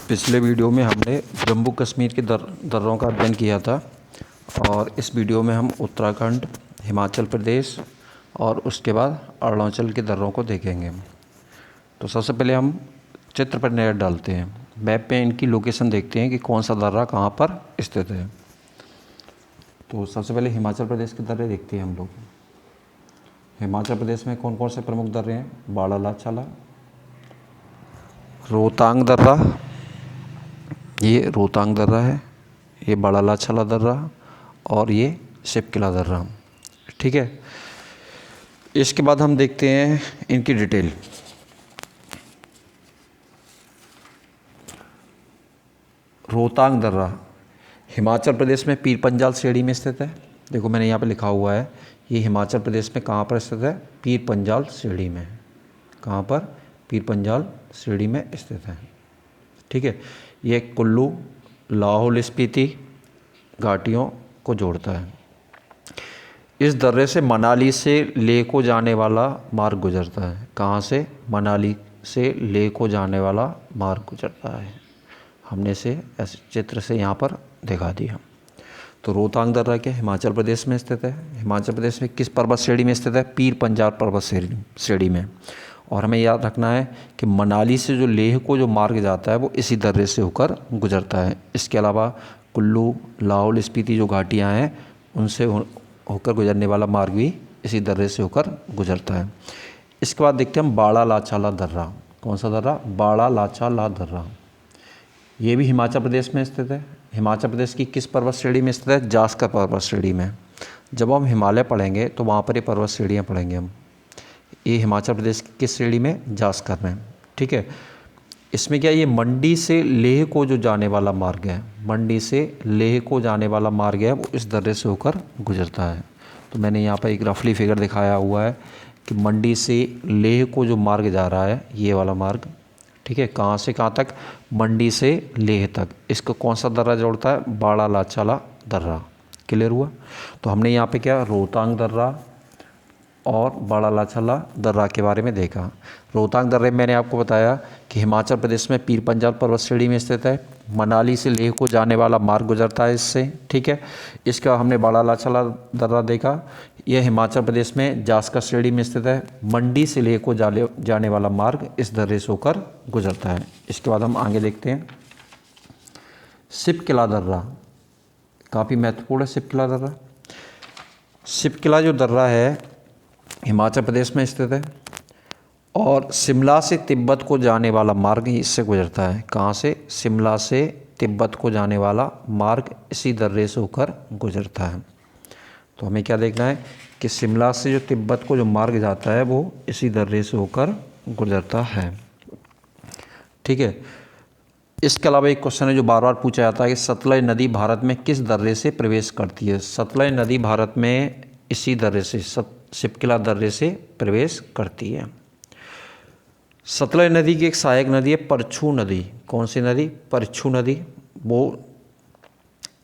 पिछले वीडियो में हमने जम्मू कश्मीर के दर्रों का अध्ययन किया था और इस वीडियो में हम उत्तराखंड, हिमाचल प्रदेश और उसके बाद अरुणाचल के दर्रों को देखेंगे। तो सबसे पहले हम चित्र पर नज़र डालते हैं। मैप पे इनकी लोकेशन देखते हैं कि कौन सा दर्रा कहाँ पर स्थित है। तो सबसे पहले हिमाचल प्रदेश के दर्रे देखते हैं हम लोग। हिमाचल प्रदेश में कौन कौन से प्रमुख दर्रे हैं? बाड़ालाचाला, रोहतांग दर्रा, ये रोहतांग दर्रा है, ये बाड़ालाचाला दर्रा और ये शिपकिला दर्रा। ठीक है, इसके बाद हम देखते हैं इनकी डिटेल। रोहतांग दर्रा हिमाचल प्रदेश में पीर पंजाल श्रेणी में स्थित है। देखो मैंने यहाँ पे लिखा हुआ है, ये हिमाचल प्रदेश में कहाँ पर स्थित है? पीर पंजाल श्रेणी में। कहाँ पर? पीर पंजाल श्रेणी में स्थित है। ठीक है, ये कुल्लू लाहौल स्पीति घाटियों को जोड़ता है। इस दर्रे से मनाली से लेह को जाने वाला मार्ग गुजरता है। कहाँ से? मनाली से लेह को जाने वाला मार्ग गुजरता है। हमने इसे ऐसे चित्र से यहाँ पर दिखा दिया। तो रोहतांग दर्रा क्या हिमाचल प्रदेश में स्थित है? हिमाचल प्रदेश में किस पर्वत श्रेणी में स्थित है? पीर पंजाल पर्वत श्रेणी में। और हमें याद रखना है कि मनाली से जो लेह को जो मार्ग जाता है वो इसी दर्रे से होकर गुजरता है। इसके अलावा कुल्लू लाहौल स्पीति जो घाटियाँ हैं उनसे होकर गुजरने वाला मार्ग भी इसी दर्रे से होकर गुजरता है। इसके बाद देखते हैं हम बाड़ालाचाला दर्रा। कौन सा दर्रा? बाड़ालाचाला दर्रा। ये भी हिमाचल प्रदेश में स्थित है। हिमाचल प्रदेश की किस पर्वत श्रेणी में स्थित है? जास्कर पर्वत श्रेणी में। जब हम हिमालय पढ़ेंगे तो वहाँ पर ये पर्वत श्रेणियाँ पढ़ेंगे हम। ये हिमाचल प्रदेश की किस श्रेणी में? जास्कर में। ठीक है, इसमें क्या ये मंडी से लेह को जो जाने वाला मार्ग है, मंडी से लेह को जाने वाला मार्ग है वो इस दर्रे से होकर गुजरता है। तो मैंने यहाँ पर एक रफली फिगर दिखाया हुआ है कि मंडी से लेह को जो मार्ग जा रहा है ये वाला मार्ग। ठीक है, कहाँ से कहाँ तक? मंडी से लेह तक। इसको कौन सा दर्रा जोड़ता है? बाड़ालाचाला दर्रा। क्लियर हुआ? तो हमने यहाँ पे क्या रोहतांग दर्रा और बाड़ालाचाला दर्रा के बारे में देखा। रोहतांग दर्रे में मैंने आपको बताया कि हिमाचल प्रदेश में पीर पंजाल पर्वत श्रेणी में स्थित है। मनाली से लेह को जाने वाला मार्ग गुजरता है इससे। ठीक है, इसका हमने बाड़ालाचाला दर्रा देखा। यह हिमाचल प्रदेश में जास्कर श्रेणी में स्थित है। मंडी से लेह को जाने वाला मार्ग इस दर्रे से होकर गुजरता है। इसके बाद हम आगे देखते हैं शिपकिला दर्रा। काफ़ी महत्वपूर्ण है शिपकिला दर्रा। शिपकिला जो दर्रा है हिमाचल प्रदेश में स्थित है और शिमला से तिब्बत को जाने वाला मार्ग ही इससे गुजरता है। कहाँ से? शिमला से तिब्बत को जाने वाला मार्ग इसी दर्रे से होकर गुजरता है। तो हमें क्या देखना है कि शिमला से जो तिब्बत को जो मार्ग जाता है वो इसी दर्रे से होकर गुजरता है। ठीक है, इसके अलावा एक क्वेश्चन है जो बार बार पूछा जाता है कि सतलज नदी भारत में किस दर्रे से प्रवेश करती है? सतलज नदी भारत में इसी दर्रे से शिपकिला दर्रे से प्रवेश करती है। सतलज नदी की एक सहायक नदी है परछू नदी। कौन सी नदी? परछू नदी। वो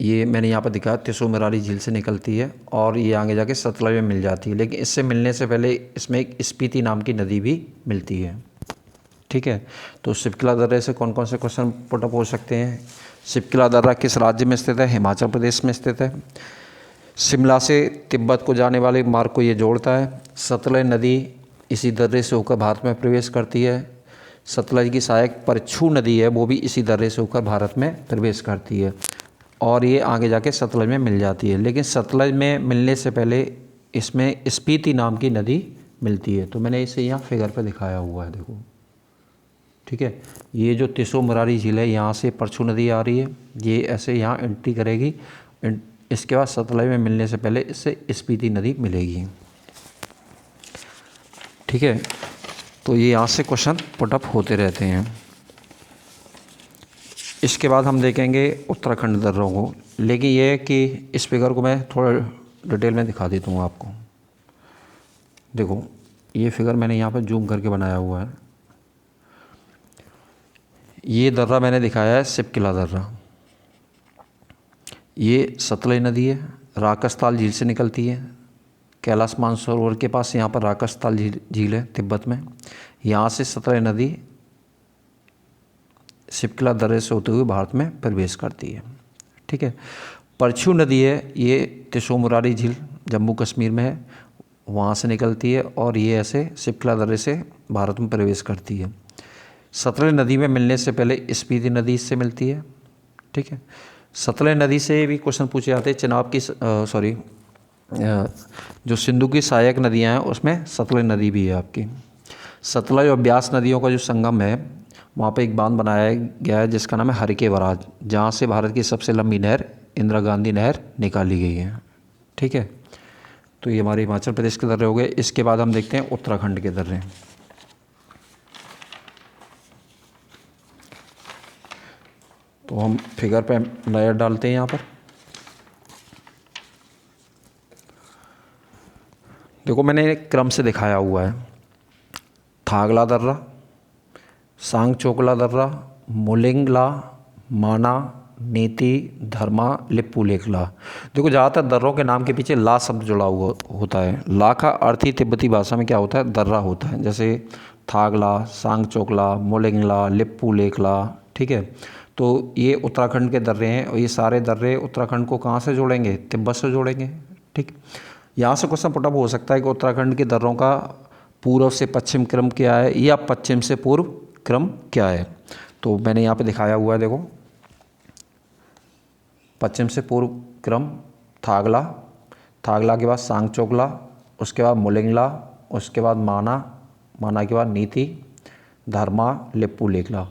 ये मैंने यहाँ पर दिखाया तिसोमरारी झील से निकलती है और ये आगे जाके सतलज में मिल जाती है। लेकिन इससे मिलने से पहले इसमें एक स्पीति नाम की नदी भी मिलती है। ठीक है, तो शिपकिला दर्रे से कौन कौन से क्वेश्चन पुटअप हो सकते हैं? शिपकिला दर्रा किस राज्य में स्थित है? हिमाचल प्रदेश में स्थित है। शिमला से तिब्बत को जाने वाले मार्ग को ये जोड़ता है। सतलज नदी इसी दर्रे से होकर भारत में प्रवेश करती है। सतलज की सहायक परछू नदी है वो भी इसी दर्रे से होकर भारत में प्रवेश करती है और ये आगे जाके सतलज में मिल जाती है। लेकिन सतलज में मिलने से पहले इसमें स्पीति नाम की नदी मिलती है। तो मैंने इसे यहाँ फिगर पर दिखाया हुआ है, देखो। ठीक है, ये जो तिसोमरारी झील है यहाँ से परछू नदी आ रही है, ये ऐसे यहाँ एंट्री करेगी। इसके बाद सतलज में मिलने से पहले इससे स्पीति नदी मिलेगी। ठीक है, तो ये यहाँ से क्वेश्चन पुटअप होते रहते हैं। इसके बाद हम देखेंगे उत्तराखंड दर्रों को। लेकिन ये है कि इस फिगर को मैं थोड़ा डिटेल में दिखा देता हूँ आपको। देखो ये फिगर मैंने यहाँ पर जूम करके बनाया हुआ है। ये दर्रा मैंने दिखाया है शिपकिला दर्रा। ये सतलज नदी है, राकसताल झील से निकलती है। कैलाश मानसरोवर के पास यहाँ पर राकसताल झील है तिब्बत में। यहाँ से सतलज नदी शिपकिला दर्रे से होते हुए भारत में प्रवेश करती है। ठीक है। परछू नदी है, ये तिसो मुरारी झील जम्मू कश्मीर में है, वहाँ से निकलती है और ये ऐसे शिपकिला दर्रे से भारत में प्रवेश करती है। सतलज नदी में मिलने से पहले स्पीति नदी इससे मिलती है। ठीक है। सतलज नदी से भी क्वेश्चन पूछे जाते हैं। चिनाब की जो सिंधु की सहायक नदियाँ हैं उसमें सतलज नदी भी है आपकी। सतलज और ब्यास नदियों का जो संगम है वहाँ पे एक बांध बनाया गया है जिसका नाम है हरिके बराज, जहाँ से भारत की सबसे लंबी नहर इंदिरा गांधी नहर निकाली गई है। ठीक है। तो ये हमारे हिमाचल प्रदेश के दर्रे हो गए। इसके बाद हम देखते हैं उत्तराखंड के दर्रे। तो हम फिगर पे नज़र डालते हैं यहाँ पर। देखो मैंने क्रम से दिखाया हुआ है। थागला दर्रा, सांग चोकला दर्रा, मोलिंगला, माना, नीति, धर्मा, लिप्पू लेखला। देखो ज़्यादातर दर्रों के नाम के पीछे ला शब्द जुड़ा हुआ होता है। ला का अर्थ ही तिब्बती भाषा में क्या होता है, दर्रा होता है। जैसे थागला, सांग चोकला, मोलिंगला, लिप्पू लेखला। ठीक है। तो ये उत्तराखंड के दर्रे हैं और ये सारे दर्रे उत्तराखंड को कहाँ से जोड़ेंगे, तिब्बत से जोड़ेंगे। ठीक। यहाँ से क्वेश्चन पुटअप हो सकता है कि उत्तराखंड के दर्रों का पूर्व से पश्चिम क्रम क्या है या पश्चिम से पूर्व क्रम क्या है। तो मैंने यहाँ पे दिखाया हुआ है, देखो पश्चिम से पूर्व क्रम थागला, थागला के बाद सांग चोकला, उसके बाद मोलिंगला, उसके बाद माना, माना के बाद नीति, धर्मा, लिप्पू लेखला।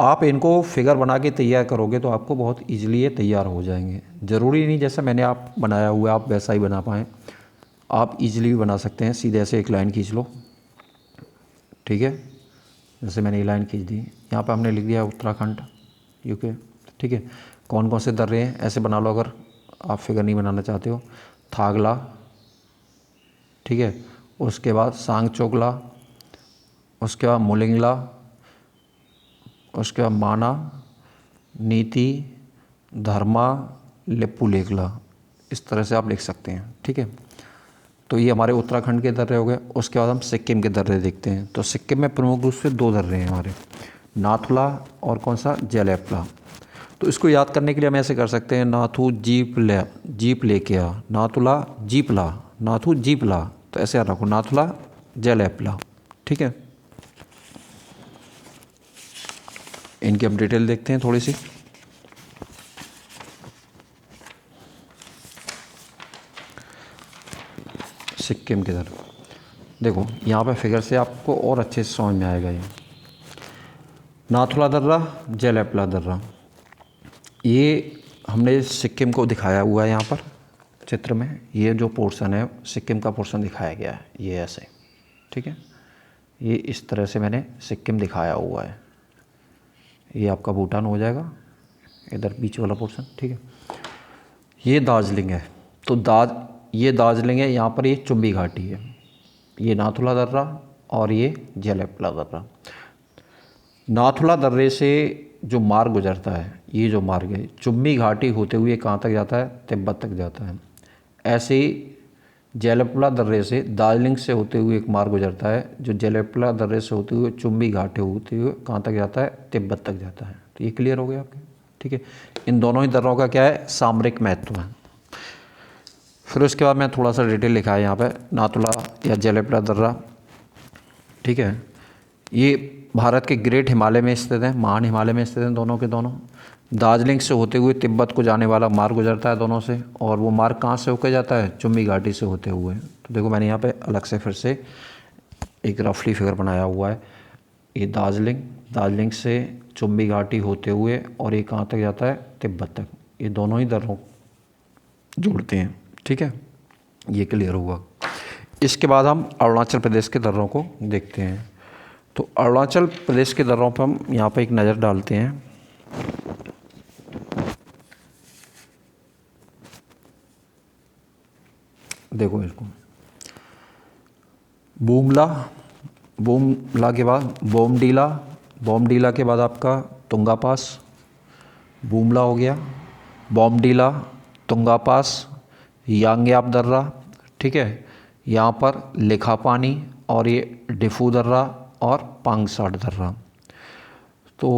आप इनको फिगर बना के तैयार करोगे तो आपको बहुत इजीली ये तैयार हो जाएंगे। ज़रूरी नहीं जैसा मैंने आप बनाया हुआ है आप वैसा ही बना पाएँ, आप इजीली भी बना सकते हैं। सीधे ऐसे एक लाइन खींच लो। ठीक है। जैसे मैंने ये लाइन खींच दी, यहाँ पे हमने लिख दिया उत्तराखंड यूके। ठीक है। कौन कौन से दर्रे हैं ऐसे बना लो अगर आप फिगर नहीं बनाना चाहते हो। थागला, ठीक है, उसके बाद सांग चोकला, उसके बाद मोलिंगला, उसके बाद माना, नीति, धर्मा, लिप्पू लेखला। इस तरह से आप लिख सकते हैं। ठीक है। तो ये हमारे उत्तराखंड के दर्रे हो गए। उसके बाद हम सिक्किम के दर्रे देखते हैं। तो सिक्किम में प्रमुख रूप से दो दर्रे हैं हमारे, नाथुला और कौन सा, जेलेपला। तो इसको याद करने के लिए हम ऐसे कर सकते हैं, नाथू जीप लेके आ, नाथुला जीपला, नाथू जीपला। तो ऐसे याद रखो, नाथुला जेलेपला। ठीक है। इनकी हम डिटेल देखते हैं थोड़ी सी। सिक्किम के दर्रे देखो, यहाँ पे फिगर से आपको और अच्छे से समझ में आएगा। ये नाथुला दर्रा, जेलेपला दर्रा, ये हमने सिक्किम को दिखाया हुआ है यहाँ पर चित्र में। ये जो पोर्शन है सिक्किम का पोर्शन दिखाया गया है, ये ऐसे। ठीक है। ये इस तरह से मैंने सिक्किम दिखाया हुआ है। ये आपका भूटान हो जाएगा, इधर बीच वाला पोर्शन। ठीक है। ये दार्जिलिंग है। तो ये दार्जिलिंग है, यहाँ पर ये चुम्बी घाटी है। ये नाथुला दर्रा और ये जेलेपला दर्रा। नाथुला दर्रे से जो मार्ग गुजरता है, ये जो मार्ग है चुम्बी घाटी होते हुए कहाँ तक जाता है, तिब्बत तक जाता है। ऐसे ही जेलेपला दर्रे से दार्जिलिंग से होते हुए एक मार्ग गुजरता है जो जेलेपला दर्रे से होते हुए चुम्बी घाटी होते हुए कहाँ तक जाता है, तिब्बत तक जाता है। तो ये क्लियर हो गया आपके। ठीक है। इन दोनों ही दर्रों का क्या है, सामरिक महत्व है। फिर उसके बाद मैं थोड़ा सा डिटेल लिखा है यहाँ पे, नाथुला या जेलेपला दर्रा। ठीक है। ये भारत के ग्रेट हिमालय में स्थित है, महान हिमालय में स्थित हैं दोनों के दोनों। दार्जिलिंग से होते हुए तिब्बत को जाने वाला मार्ग गुजरता है दोनों से, और वो मार्ग कहाँ से होकर जाता है, चुम्बी घाटी से होते हुए। तो देखो मैंने यहाँ पे अलग से फिर से एक रफली फिगर बनाया हुआ है। ये दार्जिलिंग से चुम्बी घाटी होते हुए और ये कहाँ तक जाता है, तिब्बत तक। ये दोनों ही दर्रों जोड़ते हैं। ठीक है। ये क्लियर हुआ। इसके बाद हम अरुणाचल प्रदेश के दर्रों को देखते हैं। तो अरुणाचल प्रदेश के दर्रों पर हम यहाँ पर एक नज़र डालते हैं। देखो इसको, बूमला के बाद बोमडीला के बाद आपका तुंगा पास, बूमला हो गया, बोमडीला, तुंगा पास, यांग्याप दर्रा। ठीक है। यहाँ पर लिखा पानी और ये डिफू दर्रा और पांगसाट दर्रा। तो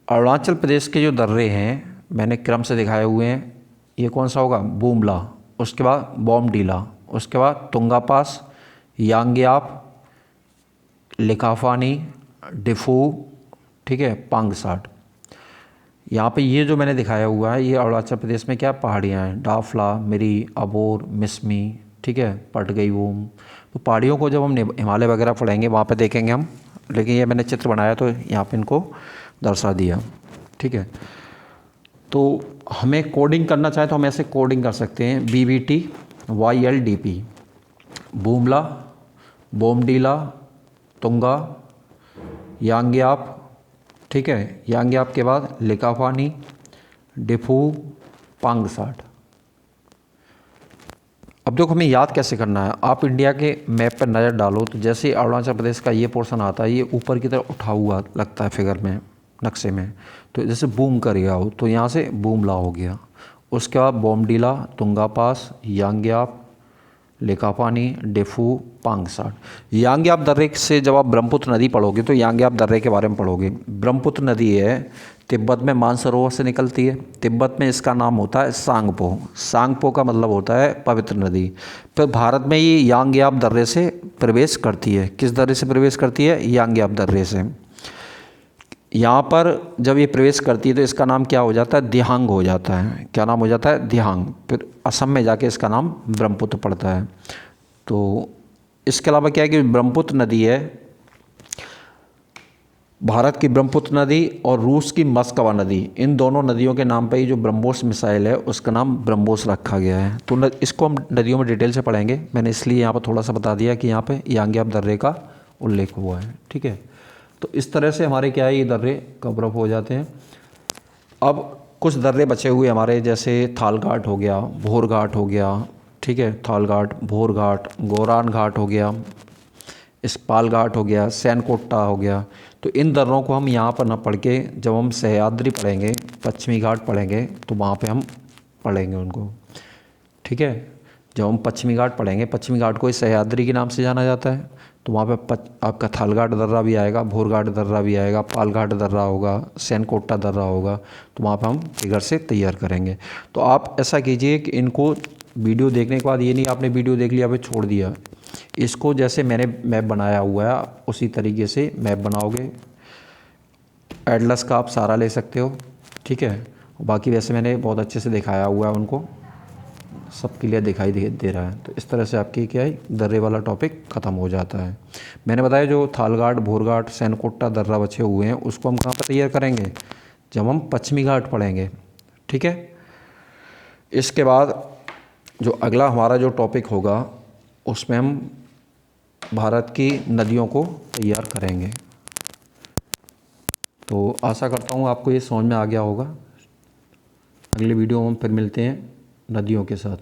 अरुणाचल प्रदेश के जो दर्रे हैं मैंने क्रम से दिखाए हुए हैं। ये कौन सा होगा? बूमला, उसके बाद बोमडीला, उसके बाद तुंगा पास, यांग्याप, लिकाफानी, डिफू, ठीक है, पांगसाट। यहाँ पे ये जो मैंने दिखाया हुआ है ये अरुणाचल प्रदेश में क्या पहाड़ियाँ हैं, डाफला, मिरी, अबोर, मिसमी, ठीक है, पटगईवूम। तो पहाड़ियों को जब हम हिमालय वगैरह पढ़ेंगे वहाँ पे देखेंगे हम, लेकिन ये मैंने चित्र बनाया तो यहाँ पे इनको दर्शा दिया, ठीक है। तो हमें कोडिंग करना चाहे तो हम ऐसे कोडिंग कर सकते हैं, BBT YLDP, बूमला, बोमडीला, तुंगा, यांग्याप, ठीक है, यांग्याप के बाद लिकाफानी, डिफू, पांगसाट। अब देखो हमें याद कैसे करना है। आप इंडिया के मैप पर नज़र डालो तो जैसे अरुणाचल प्रदेश का ये पोर्शन आता है ये ऊपर की तरफ उठा हुआ लगता है फिगर में, नक्शे में। तो जैसे बूम करेगा हो तो यहाँ से बूमला हो गया, उसके बाद बोमडीला, तुंगा पास, यांग्याप, लिकाफानी, डिफू, पांगसाट। यांग्याप दर्रे से जब आप ब्रह्मपुत्र नदी पढ़ोगे तो यांग्याप दर्रे के बारे में पढ़ोगे। ब्रह्मपुत्र नदी है, तिब्बत में मानसरोवर से निकलती है। तिब्बत में इसका नाम होता है सांगपो। सांगपो का मतलब होता है पवित्र नदी। फिर भारत में ये यांग्याप दर्रे से प्रवेश करती है। किस दर्रे से प्रवेश करती है? यांग्याप दर्रे से। यहाँ पर जब ये प्रवेश करती है तो इसका नाम क्या हो जाता है? दिहांग हो जाता है। क्या नाम हो जाता है? दिहांग। फिर असम में जाके इसका नाम ब्रह्मपुत्र पड़ता है। तो इसके अलावा क्या है कि ब्रह्मपुत्र नदी है, भारत की ब्रह्मपुत्र नदी और रूस की मस्कवा नदी, इन दोनों नदियों के नाम पर ही जो ब्रह्मोस मिसाइल है उसका नाम ब्रह्मोस रखा गया है। तो इसको हम नदियों में डिटेल से पढ़ेंगे। मैंने इसलिए यहाँ पर थोड़ा सा बता दिया कि यहाँ पे यांग्याप दर्रे का उल्लेख हुआ है, ठीक है। तो इस तरह से हमारे क्या है ये दर्रे कवर अप हो जाते हैं। अब कुछ दर्रे बचे हुए हमारे, जैसे थाल घाट हो गया, भोर घाट हो गया, ठीक है, थाल घाट, भोर घाट, गोरान घाट हो गया, इस्पाल घाट हो गया, सैनकोट्टा हो गया। तो इन दर्रों को हम यहाँ पर ना पढ़ के जब हम सह्याद्री पढ़ेंगे, पश्चिमी घाट पढ़ेंगे तो वहाँ पे हम पढ़ेंगे उनको, ठीक है। जब हम पश्चिमी घाट पढ़ेंगे, पश्चिमी घाट को इस सह्याद्री के नाम से जाना जाता है, तो वहाँ पे आपका थालघाट दर्रा भी आएगा, भोरघाट दर्रा भी आएगा, पालघाट दर्रा होगा, सैनकोट्टा दर्रा होगा। तो वहाँ पे हम फिगर से तैयार करेंगे। तो आप ऐसा कीजिए कि इनको वीडियो देखने के बाद ये नहीं आपने वीडियो देख लिया फिर छोड़ दिया, इसको जैसे मैंने मैप बनाया हुआ है उसी तरीके से मैप बनाओगे। एटलस का आप सहारा ले सकते हो, ठीक है। बाकी वैसे मैंने बहुत अच्छे से दिखाया हुआ है, उनको सब क्लियर दिखाई दे रहा है। तो इस तरह से आपकी क्या है दर्रे वाला टॉपिक ख़त्म हो जाता है। मैंने बताया जो थालघाट, भोरघाट, सैनकोट्टा दर्रा बचे हुए हैं उसको हम कहाँ पर तैयार करेंगे? जब हम पश्चिमी घाट पढ़ेंगे, ठीक है। इसके बाद जो अगला हमारा जो टॉपिक होगा उसमें हम भारत की नदियों को तैयार करेंगे। तो आशा करता हूँ आपको ये समझ में आ गया होगा। अगले वीडियो में हम फिर मिलते हैं नदियों के साथ।